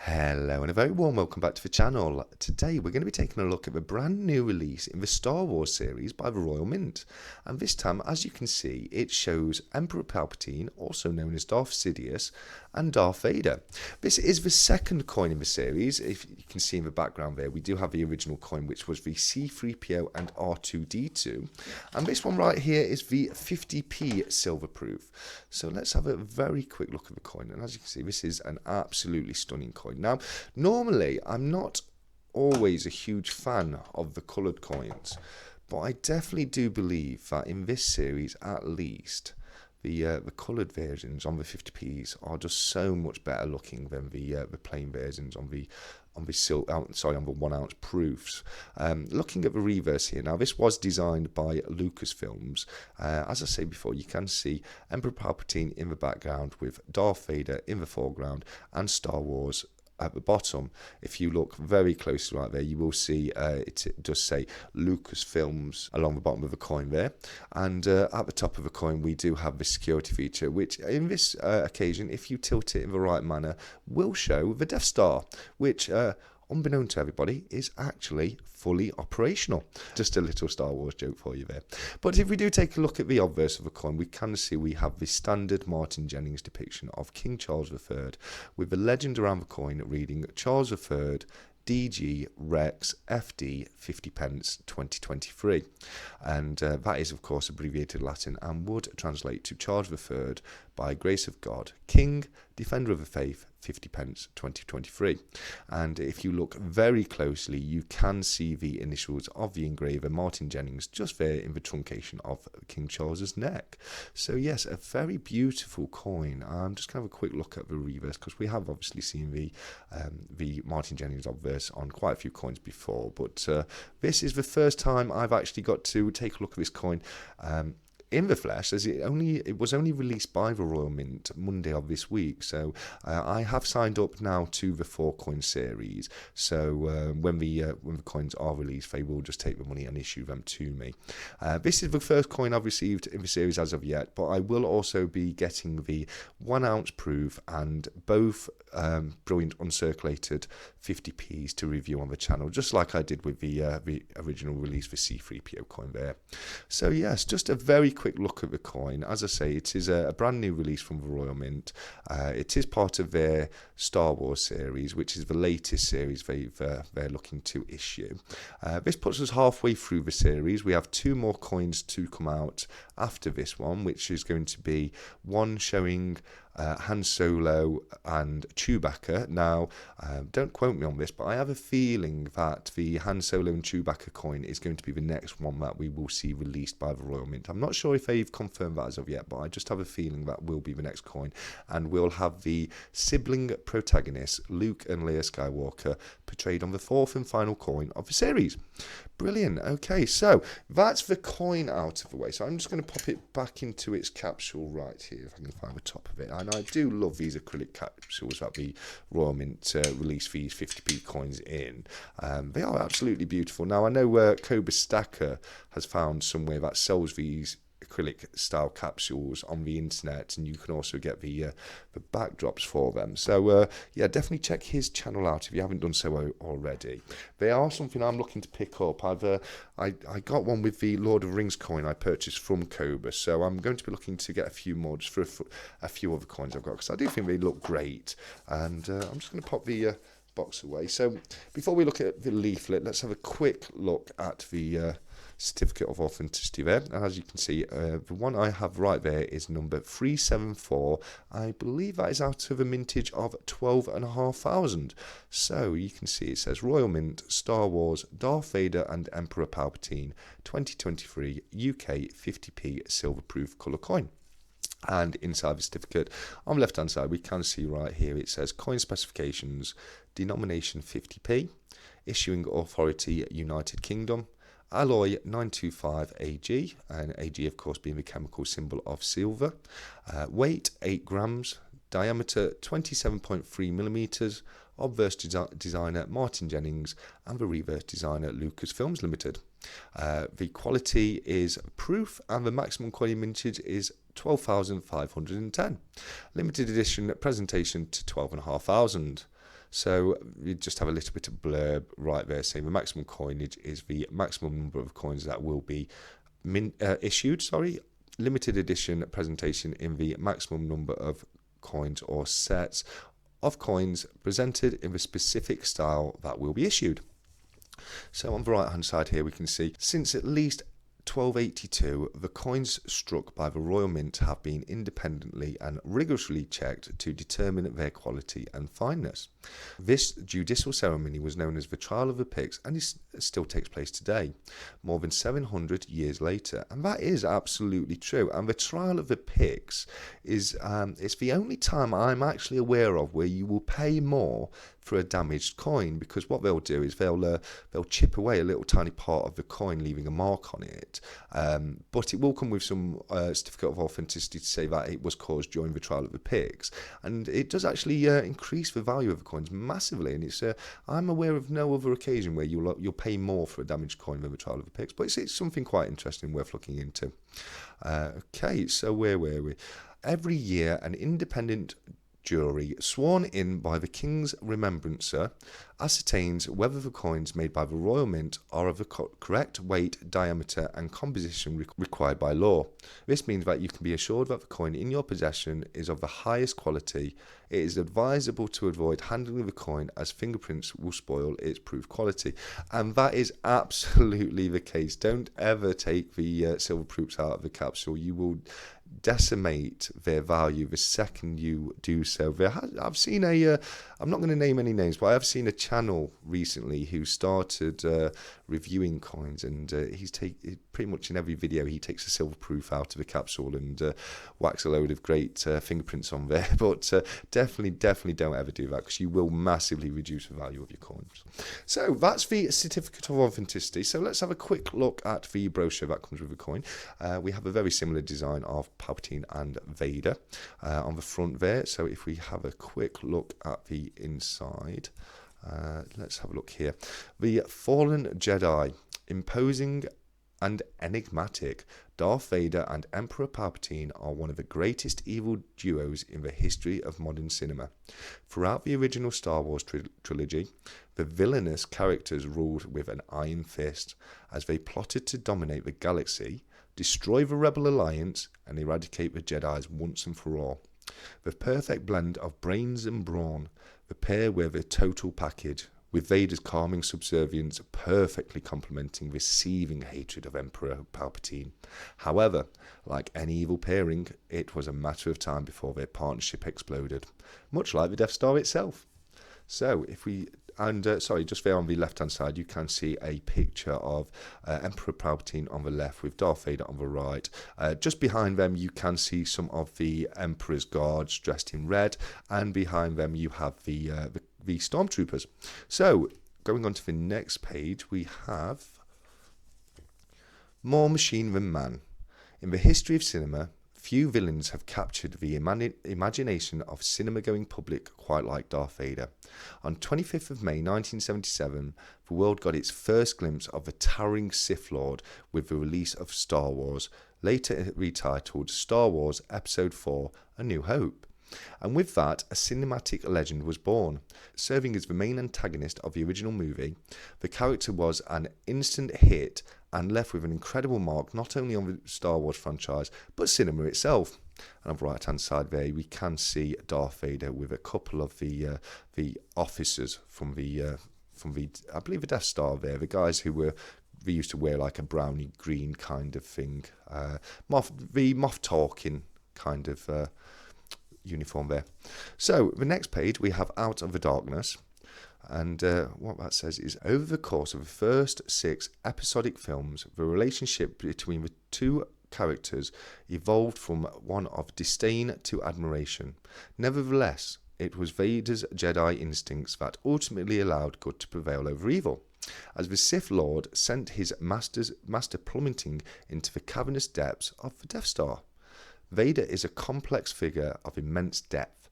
Hello and a very warm welcome back to the channel. Today we're going to be taking a look at the brand new release in the Star Wars series by the Royal Mint. And this time, as you can see, it shows Emperor Palpatine, also known as Darth Sidious, and Darth Vader. This is the second coin in the series. If you can see in the background there, we do have the original coin, which was the C-3PO and R2-D2. And this one right here is the 50p silver proof. So let's have a very quick look at the coin. And as you can see, this is an absolutely stunning coin. Now, normally, I'm not always a huge fan of the coloured coins, but I definitely do believe that in this series, at least, the coloured versions on the 50p's are just so much better looking than the plain versions on the 1 ounce proofs. Looking at the reverse here now, this was designed by Lucasfilms. As I said before, you can see Emperor Palpatine in the background with Darth Vader in the foreground and Star Wars at the bottom. If you look very closely right there, you will see it does say Lucasfilms along the bottom of the coin there. And at the top of the coin, we do have the security feature, which in this occasion, if you tilt it in the right manner, will show the Death Star, which unbeknown to everybody, is actually fully operational. Just a little Star Wars joke for you there. But if we do take a look at the obverse of the coin, we can see we have the standard Martin Jennings depiction of King Charles III, with the legend around the coin reading Charles III, DG Rex FD 50 pence 2023, and that is of course abbreviated Latin and would translate to Charles III, by grace of God, King, Defender of the Faith, 50 pence 2023. And if you look very closely, you can see the initials of the engraver Martin Jennings just there in the truncation of King Charles's neck. So yes, a very beautiful coin. I'm just going to have a quick look at the reverse, because we have obviously seen the Martin Jennings obverse on quite a few coins before, but this is the first time I've actually got to take a look at this coin in the flesh, as it was only released by the Royal Mint Monday of this week. So I have signed up now to the 4-coin series. So when the coins are released, they will just take the money and issue them to me. This is the first coin I've received in the series as of yet, but I will also be getting the 1 ounce proof and both brilliant uncirculated 50p's to review on the channel, just like I did with the original release, the C-3PO coin there. So yes, just a very quick look at the coin. As I say, it is a brand new release from the Royal Mint. It is part of their Star Wars series, which is the latest series they're looking to issue. This puts us halfway through the series. We have 2 more coins to come out after this one, which is going to be one showing Han Solo and Chewbacca. Now, don't quote me on this, but I have a feeling that the Han Solo and Chewbacca coin is going to be the next one that we will see released by the Royal Mint. I'm not sure if they've confirmed that as of yet, but I just have a feeling that will be the next coin, and we'll have the sibling protagonists, Luke and Leia Skywalker, portrayed on the 4th and final coin of the series. Brilliant. Okay, so that's the coin out of the way. So I'm just going to pop it back into its capsule right here, if I can find the top of it. And I do love these acrylic capsules that the Royal Mint release these 50p coins in. They are absolutely beautiful. Now, I know Cobra Stacker has found somewhere that sells these acrylic style capsules on the internet, and you can also get the backdrops for them. So yeah, definitely check his channel out if you haven't done so already. They are something I'm looking to pick up. I got one with the Lord of the Rings coin I purchased from Cobra, so I'm going to be looking to get a few more just for a few other coins I've got, because I do think they look great. And I'm just going to pop the box away. So before we look at the leaflet, let's have a quick look at the certificate of authenticity there. And as you can see, the one I have right there is number 374. I believe that is out of a mintage of 12,500. So you can see it says Royal Mint, Star Wars, Darth Vader and Emperor Palpatine, 2023 UK 50p silver proof colour coin. And inside the certificate, on the left hand side, we can see right here it says coin specifications, denomination 50p, issuing authority United Kingdom, alloy 925 Ag, and Ag of course being the chemical symbol of silver, weight 8 grams, diameter 27.3 millimeters, obverse designer Martin Jennings, and the reverse designer Lucasfilms Limited. The quality is proof, and the maximum coin mintage is 12,510. Limited edition presentation to 12,500. So you just have a little bit of blurb right there saying the maximum coinage is the maximum number of coins that will be issued. Limited edition presentation in the maximum number of coins or sets of coins presented in the specific style that will be issued. So on the right hand side here we can see since at least 1282, the coins struck by the Royal Mint have been independently and rigorously checked to determine their quality and fineness. This judicial ceremony was known as the Trial of the Picks, and it still takes place today, more than 700 years later. And that is absolutely true. And the Trial of the Picks is it's the only time I'm actually aware of where you will pay more for a damaged coin, because what they'll do is they'll chip away a little tiny part of the coin, leaving a mark on it. But it will come with some certificate of authenticity to say that it was caused during the Trial of the Picks, and it does actually increase the value of the coins massively. And it's I'm aware of no other occasion where you'll pay more for a damaged coin than the Trial of the Picks, but it's something quite interesting worth looking into. Okay, so where were we? Every year, an independent jury sworn in by the King's Remembrancer ascertains whether the coins made by the Royal Mint are of the correct weight, diameter and composition required by law. This means that you can be assured that the coin in your possession is of the highest quality. It is advisable to avoid handling the coin as fingerprints will spoil its proved quality. And that is absolutely the case. Don't ever take the silver proofs out of the capsule. You will decimate their value the second you do so. I've seen I'm not going to name any names, but I've seen a channel recently who started reviewing coins, and he's pretty much in every video he takes a silver proof out of a capsule and whacks a load of great fingerprints on there. But definitely don't ever do that, because you will massively reduce the value of your coins. So that's the certificate of authenticity. So let's have a quick look at the brochure that comes with the coin. We have a very similar design of Palpatine and Vader on the front there. So if we have a quick look at the inside, let's have a look here. The Fallen Jedi, imposing and enigmatic, Darth Vader and Emperor Palpatine are one of the greatest evil duos in the history of modern cinema. Throughout the original Star Wars trilogy, the villainous characters ruled with an iron fist as they plotted to dominate the galaxy, destroy the Rebel Alliance, and eradicate the Jedis once and for all. The perfect blend of brains and brawn, the pair were the total package, with Vader's calming subservience perfectly complementing the seething hatred of Emperor Palpatine. However, like any evil pairing, it was a matter of time before their partnership exploded, much like the Death Star itself. So, just there on the left-hand side, you can see a picture of Emperor Palpatine on the left with Darth Vader on the right. Just behind them, you can see some of the Emperor's guards dressed in red, and behind them you have the stormtroopers. So, going on to the next page, we have more machine than man. In the history of cinema, few villains have captured the imagination of cinema-going public quite like Darth Vader. On 25th of May 1977, the world got its first glimpse of the towering Sith Lord with the release of Star Wars, later retitled Star Wars Episode 4: A New Hope. And with that, a cinematic legend was born. Serving as the main antagonist of the original movie, the character was an instant hit and left with an incredible mark not only on the Star Wars franchise, but cinema itself. And on the right-hand side there, we can see Darth Vader with a couple of the officers from the I believe the Death Star there, the guys who they used to wear like a browny green kind of thing, Moff Tarkin kind of uniform there. So the next page we have Out of the Darkness, and what that says is, over the course of the first 6 episodic films, the relationship between the two characters evolved from one of disdain to admiration. Nevertheless, it was Vader's Jedi instincts that ultimately allowed good to prevail over evil. As the Sith Lord sent his master plummeting into the cavernous depths of the Death Star. Vader is a complex figure of immense depth,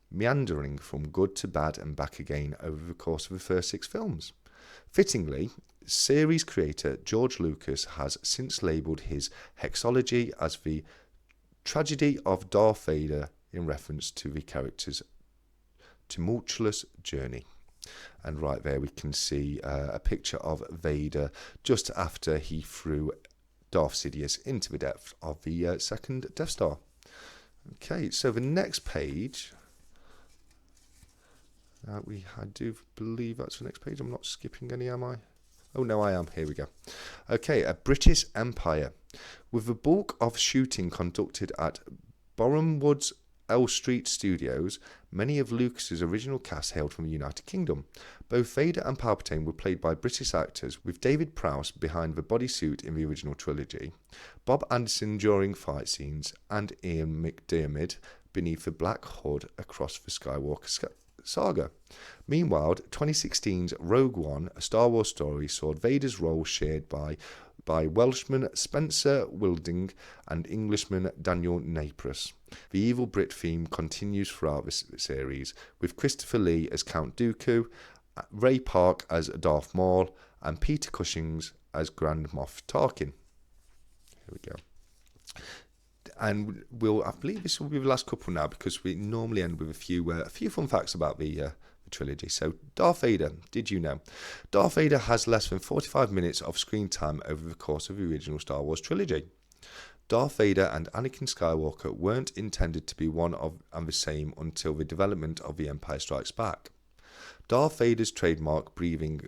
meandering from good to bad and back again over the course of the first 6 films. Fittingly, series creator George Lucas has since labelled his hexology as the tragedy of Darth Vader in reference to the character's tumultuous journey. And right there we can see a picture of Vader just after he threw Darth Sidious into the depth of the second Death Star. Okay, so the next page, I do believe that's the next page. I'm not skipping any, am I? Oh no, I am. Here we go. Okay, a British Empire. With the bulk of shooting conducted at Borehamwood's L Street Studios, many of Lucas's original cast hailed from the United Kingdom. Both Vader and Palpatine were played by British actors, with David Prowse behind the bodysuit in the original trilogy, Bob Anderson during fight scenes, and Ian McDiarmid beneath the black hood across the Skywalker saga. Meanwhile, 2016's Rogue One, a Star Wars story, saw Vader's role shared by Welshman Spencer Wilding and Englishman Daniel Naples. The evil Brit theme continues throughout this series, with Christopher Lee as Count Dooku, Ray Park as Darth Maul, and Peter Cushing as Grand Moff Tarkin. Here we go. And I believe this will be the last couple now, because we normally end with a few fun facts about the trilogy. So, Darth Vader, did you know? Darth Vader has less than 45 minutes of screen time over the course of the original Star Wars trilogy. Darth Vader and Anakin Skywalker weren't intended to be one and the same until the development of The Empire Strikes Back. Darth Vader's trademark breathing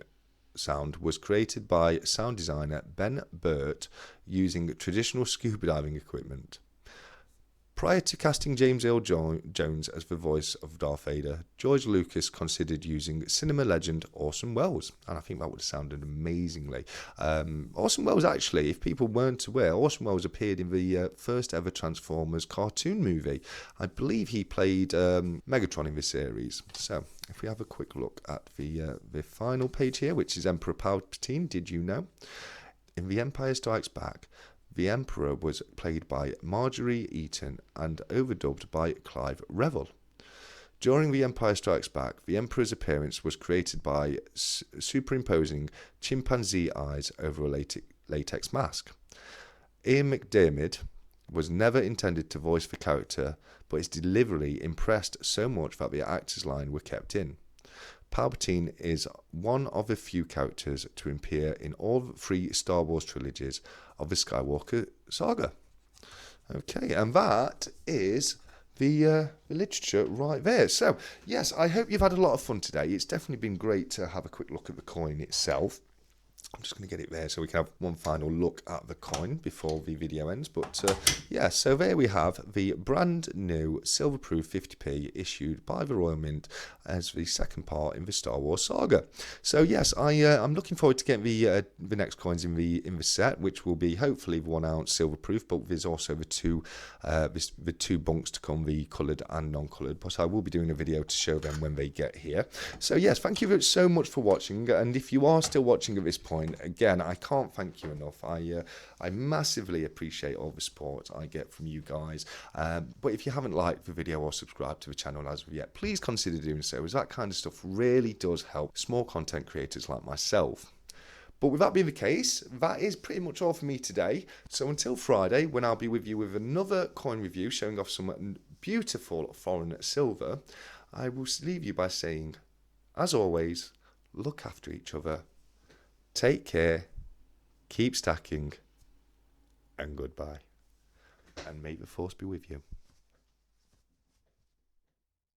sound was created by sound designer Ben Burt using traditional scuba diving equipment. Prior to casting James Earl Jones as the voice of Darth Vader, George Lucas considered using cinema legend Orson Welles, and I think that would have sounded amazingly. Orson Welles, actually, if people weren't aware, Orson Welles appeared in the first ever Transformers cartoon movie. I believe he played Megatron in the series. So, if we have a quick look at the final page here, which is Emperor Palpatine, did you know? In The Empire Strikes Back, the Emperor was played by Marjorie Eaton and overdubbed by Clive Revill. During The Empire Strikes Back, the Emperor's appearance was created by superimposing chimpanzee eyes over a latex mask. Ian McDiarmid was never intended to voice the character, but his delivery impressed so much that the actor's lines were kept in. Palpatine is one of the few characters to appear in all three Star Wars trilogies of the Skywalker saga. Okay, and that is the literature right there. So, yes, I hope you've had a lot of fun today. It's definitely been great to have a quick look at the coin itself. I'm just going to get it there so we can have one final look at the coin before the video ends. But yeah, so there we have the brand new silver-proof 50p issued by the Royal Mint as the second part in the Star Wars saga. So yes, I'm looking forward to getting the next coins in the set, which will be hopefully the 1 ounce silver-proof. But there's also the two bunks to come, the coloured and non-coloured. But I will be doing a video to show them when they get here. So yes, thank you so much for watching. And if you are still watching at this point, again, I can't thank you enough. I massively appreciate all the support I get from you guys. But if you haven't liked the video or subscribed to the channel as of yet, please consider doing so, as that kind of stuff really does help small content creators like myself. But with that being the case, that is pretty much all for me today. So until Friday, when I'll be with you with another coin review showing off some beautiful foreign silver, I will leave you by saying, as always, look after each other. Take care, keep stacking, and goodbye. And may the Force be with you.